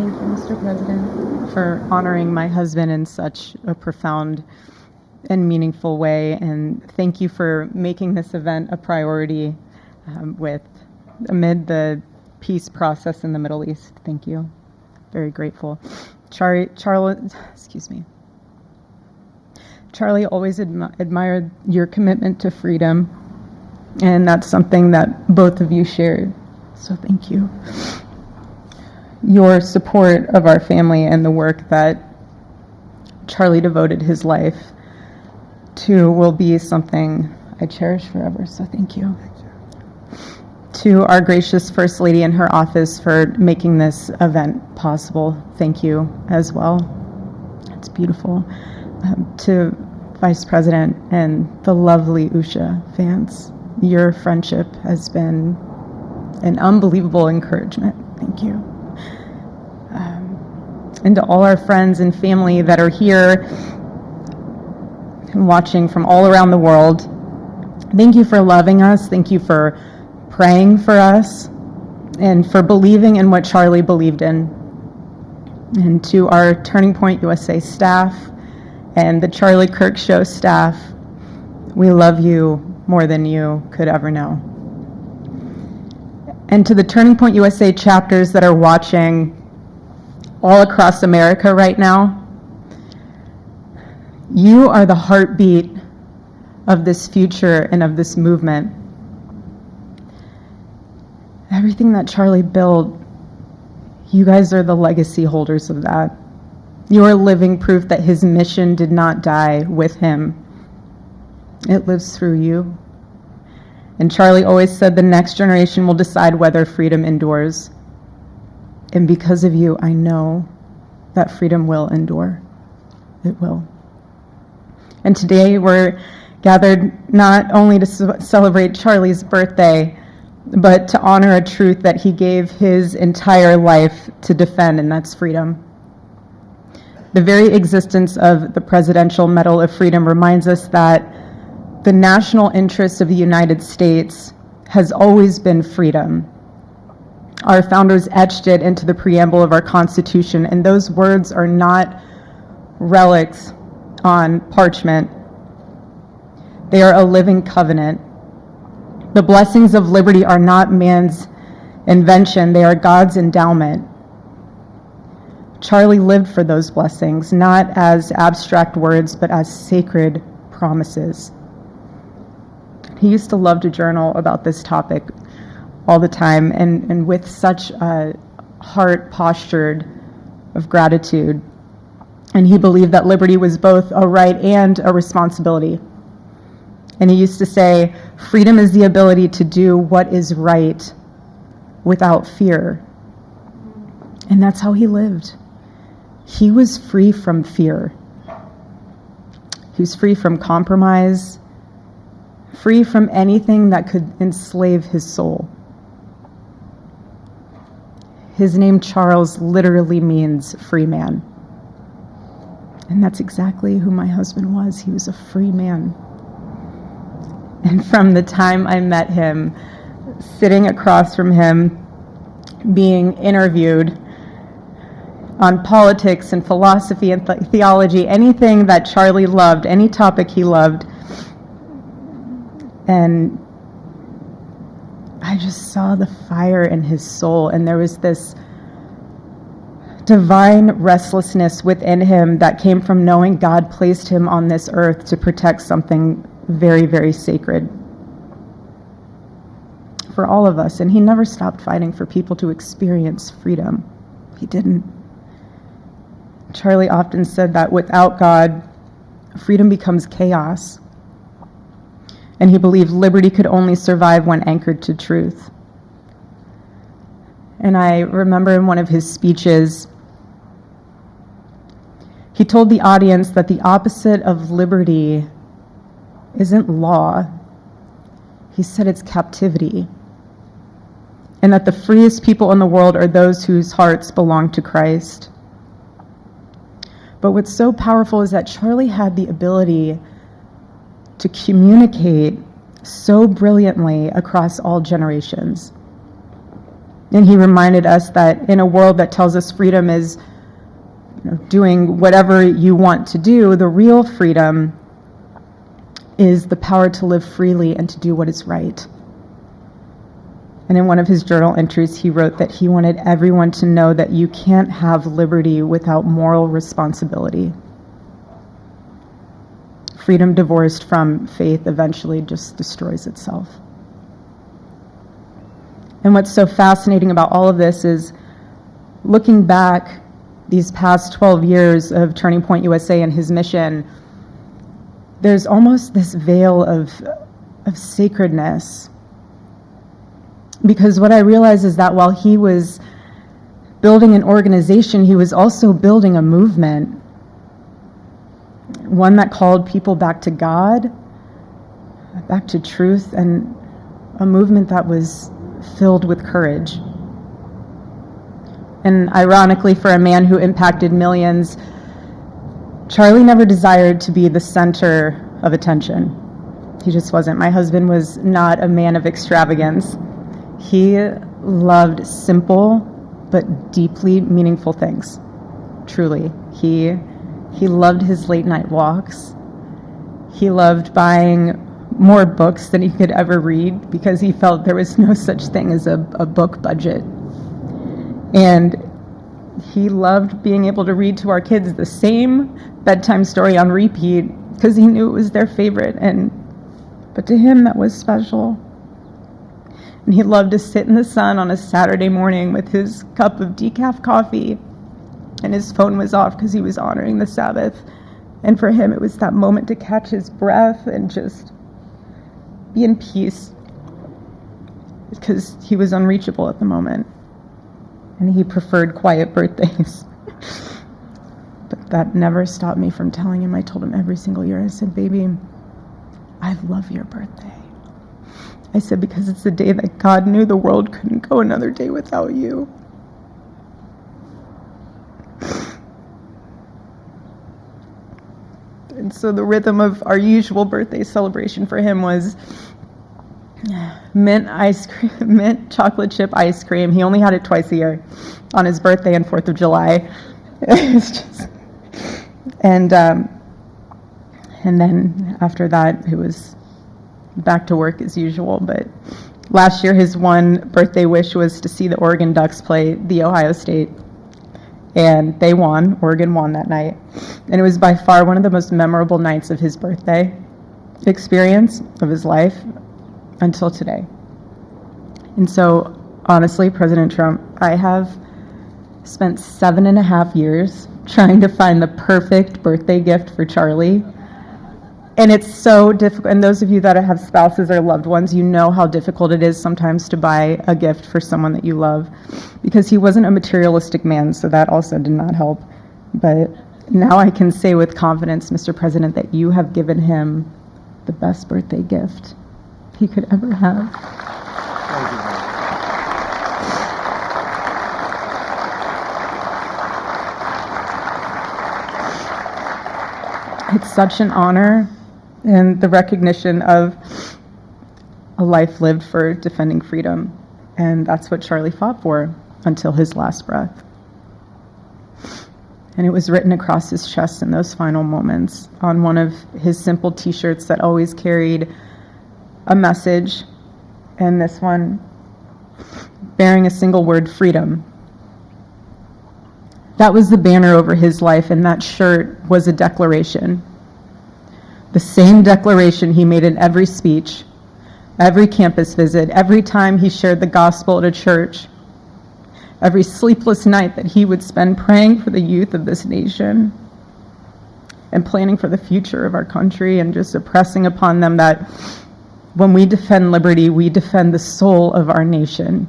Thank you, Mr. President, for honoring my husband in such a profound and meaningful way. And thank you for making this event a priority amid the peace process in the Middle East. Thank you. Very grateful. Charlie always admired your commitment to freedom, and that's something that both of you shared. So thank you. Your support of our family and the work that Charlie devoted his life to will be something I cherish forever. So thank you. To our gracious First Lady in her office for making this event possible. Thank you as well. It's beautiful. To Vice President and the lovely Usha fans, your friendship has been an unbelievable encouragement. Thank you. And to all our friends and family that are here and watching from all around the world, thank you for loving us. Thank you for praying for us and for believing in what Charlie believed in. And to our Turning Point USA staff and the Charlie Kirk Show staff, we love you more than you could ever know. And to the Turning Point USA chapters that are watching all across America right now, you are the heartbeat of this future and of this movement. Everything that Charlie built, you guys are the legacy holders of that. You are living proof that his mission did not die with him. It lives through you. And Charlie always said the next generation will decide whether freedom endures. And because of you, I know that freedom will endure. It will. And today we're gathered not only to celebrate Charlie's birthday, but to honor a truth that he gave his entire life to defend, and that's freedom. The very existence of the Presidential Medal of Freedom reminds us that the national interest of the United States has always been freedom. Our founders etched it into the preamble of our Constitution, and those words are not relics on parchment. They are a living covenant. The blessings of liberty are not man's invention, they are God's endowment. Charlie lived for those blessings, not as abstract words, but as sacred promises. He used to love to journal about this topic all the time, and with such a heart postured of gratitude. And he believed that liberty was both a right and a responsibility. And he used to say, freedom is the ability to do what is right without fear. And that's how he lived. He was free from fear. He was free from compromise, free from anything that could enslave his soul. His name, Charles, literally means free man. And that's exactly who my husband was. He was a free man. And from the time I met him, sitting across from him, being interviewed on politics and philosophy and theology, anything that Charlie loved, any topic he loved, and I just saw the fire in his soul, and there was this divine restlessness within him that came from knowing God placed him on this earth to protect something very, very sacred for all of us. And he never stopped fighting for people to experience freedom. He didn't. Charlie often said that without God, freedom becomes chaos. And he believed liberty could only survive when anchored to truth. And I remember in one of his speeches, he told the audience that the opposite of liberty isn't law. He said it's captivity. And that the freest people in the world are those whose hearts belong to Christ. But what's so powerful is that Charlie had the ability to communicate so brilliantly across all generations. And he reminded us that in a world that tells us freedom is doing whatever you want to do, the real freedom is the power to live freely and to do what is right. And in one of his journal entries, he wrote that he wanted everyone to know that you can't have liberty without moral responsibility. Freedom divorced from faith eventually just destroys itself. And what's so fascinating about all of this is looking back these past 12 years of Turning Point USA and his mission, there's almost this veil of sacredness. Because what I realize is that while he was building an organization, he was also building a movement, one that called people back to God, back to truth, and a movement that was filled with courage. And ironically, for a man who impacted millions, Charlie never desired to be the center of attention. He just wasn't. My husband was not a man of extravagance. He loved simple but deeply meaningful things. Truly. He loved his late night walks. He loved buying more books than he could ever read because he felt there was no such thing as a book budget. And he loved being able to read to our kids the same bedtime story on repeat because he knew it was their favorite. But to him, that was special. And he loved to sit in the sun on a Saturday morning with his cup of decaf coffee, and his phone was off because he was honoring the Sabbath. And for him, it was that moment to catch his breath and just be in peace because he was unreachable at the moment. And he preferred quiet birthdays. But that never stopped me from telling him. I told him every single year, I said, baby, I love your birthday. I said, because it's the day that God knew the world couldn't go another day without you. And so the rhythm of our usual birthday celebration for him was mint ice cream, mint chocolate chip ice cream. He only had it twice a year, on his birthday and 4th of July. It's just, and then after that, it was back to work as usual. But last year, his one birthday wish was to see the Oregon Ducks play the Ohio State. And they won. Oregon won that night. And it was by far one of the most memorable nights of his birthday experience of his life until today. And so, honestly, President Trump, I have spent 7.5 years trying to find the perfect birthday gift for Charlie. And it's so difficult. And those of you that have spouses or loved ones, you know how difficult it is sometimes to buy a gift for someone that you love, because he wasn't a materialistic man, so that also did not help. But now I can say with confidence, Mr. President, that you have given him the best birthday gift he could ever have. Thank you. It's such an honor and the recognition of a life lived for defending freedom. And that's what Charlie fought for until his last breath. And it was written across his chest in those final moments on one of his simple t-shirts that always carried a message, and this one bearing a single word, freedom. That was the banner over his life, and that shirt was a declaration. The same declaration he made in every speech, every campus visit, every time he shared the gospel at a church, every sleepless night that he would spend praying for the youth of this nation and planning for the future of our country, and just impressing upon them that when we defend liberty, we defend the soul of our nation.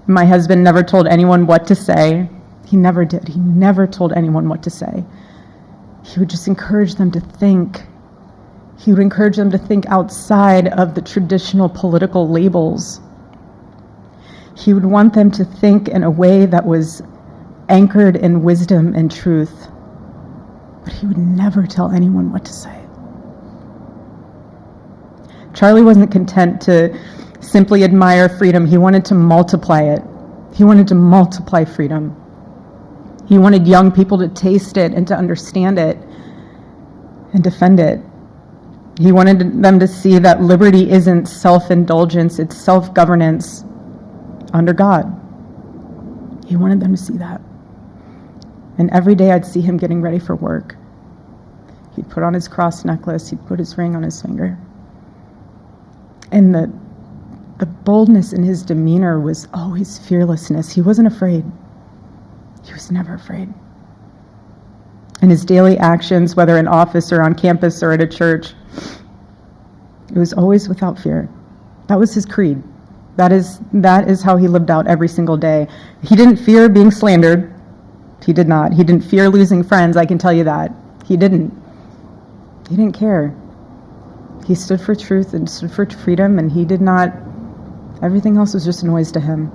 My husband never told anyone what to say. He never did. He never told anyone what to say. He would just encourage them to think. He would encourage them to think outside of the traditional political labels. He would want them to think in a way that was anchored in wisdom and truth. But he would never tell anyone what to say. Charlie wasn't content to simply admire freedom. He wanted to multiply it. He wanted to multiply freedom. He wanted young people to taste it and to understand it and defend it. He wanted them to see that liberty isn't self-indulgence, it's self-governance under God. He wanted them to see that. And every day I'd see him getting ready for work. He'd put on his cross necklace, he'd put his ring on his finger. And the boldness in his demeanor was always fearlessness. He wasn't afraid. He was never afraid. In his daily actions, whether in office or on campus or at a church, it was always without fear. That was his creed. That is how he lived out every single day. He didn't fear being slandered. He did not. He didn't fear losing friends, I can tell you that. He didn't. He didn't care. He stood for truth and stood for freedom, and he did not, everything else was just noise to him.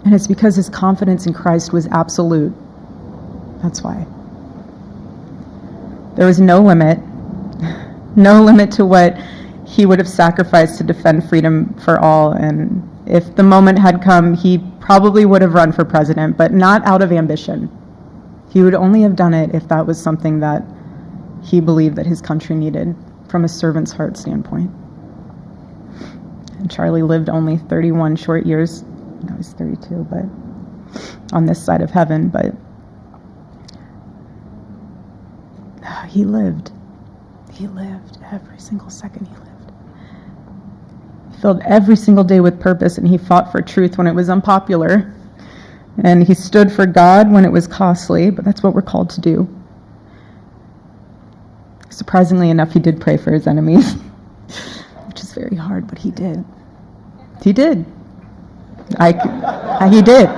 And it's because his confidence in Christ was absolute. That's why. There was no limit to what he would have sacrificed to defend freedom for all. And if the moment had come, he probably would have run for president, but not out of ambition. He would only have done it if that was something that he believed that his country needed from a servant's heart standpoint. And Charlie lived only 31 short years. No, he's 32, but on this side of heaven, but he lived. He lived every single second he lived. He filled every single day with purpose, and he fought for truth when it was unpopular. And he stood for God when it was costly, but that's what we're called to do. Surprisingly enough, he did pray for his enemies, which is very hard, but he did. He did. He did.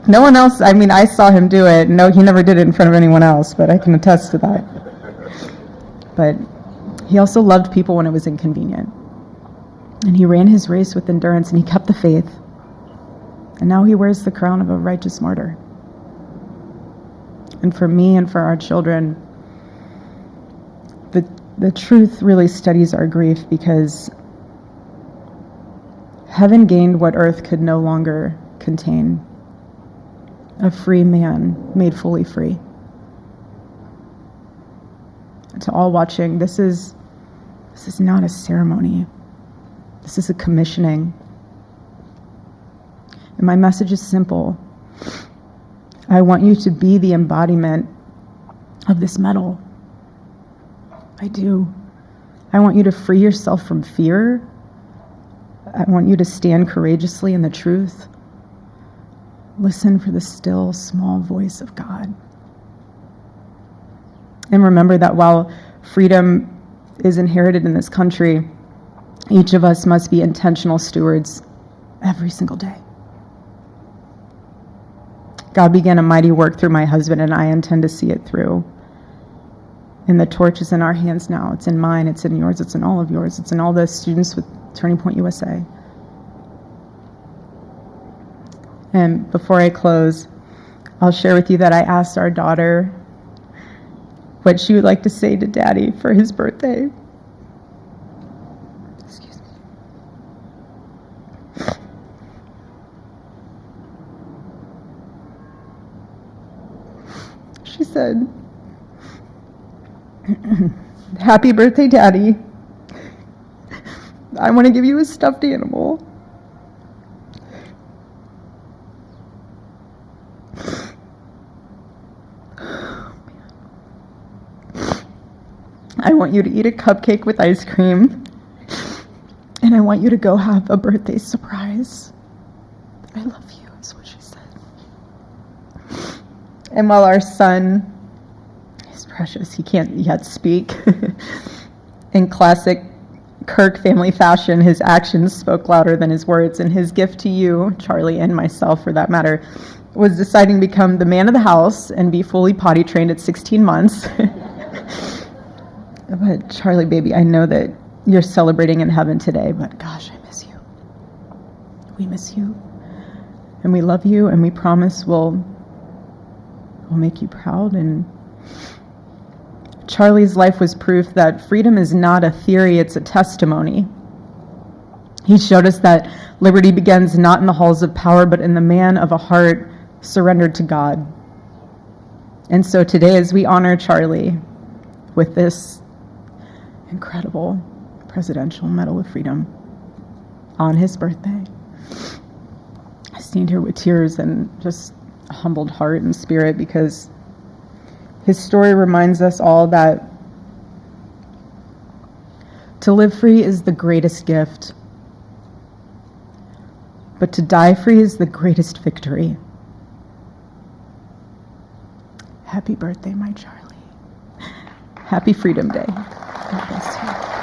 No one else, I saw him do it. No, he never did it in front of anyone else, but I can attest to that. But he also loved people when it was inconvenient. And he ran his race with endurance, and he kept the faith. And now he wears the crown of a righteous martyr. And for me and for our children, the truth really steadies our grief, because heaven gained what earth could no longer contain. A free man made fully free. And to all watching, this is not a ceremony. This is a commissioning. And my message is simple. I want you to be the embodiment of this medal. I do. I want you to free yourself from fear. I want you to stand courageously in the truth. Listen for the still, small voice of God. And remember that while freedom is inherited in this country, each of us must be intentional stewards every single day. God began a mighty work through my husband, and I intend to see it through. And the torch is in our hands now. It's in mine, it's in yours, it's in all of yours. It's in all the students with Turning Point USA. And before I close, I'll share with you that I asked our daughter what she would like to say to Daddy for his birthday. Excuse me. She said, "Happy birthday, Daddy. I want to give you a stuffed animal. I want you to eat a cupcake with ice cream, and I want you to go have a birthday surprise. I love you," is what she said. And while our son is precious, he can't yet speak, in classic Kirk family fashion, his actions spoke louder than his words, and his gift to you, Charlie, and myself for that matter, was deciding to become the man of the house and be fully potty trained at 16 months. But Charlie, baby, I know that you're celebrating in heaven today, but gosh, I miss you. We miss you, and we love you, and we promise we'll make you proud, and Charlie's life was proof that freedom is not a theory, it's a testimony. He showed us that liberty begins not in the halls of power, but in the man of a heart surrendered to God. And so today, as we honor Charlie with this incredible Presidential Medal of Freedom on his birthday, I stand here with tears and just a humbled heart and spirit, because his story reminds us all that to live free is the greatest gift, but to die free is the greatest victory. Happy birthday, my Charlie. Happy Freedom Day. God bless you.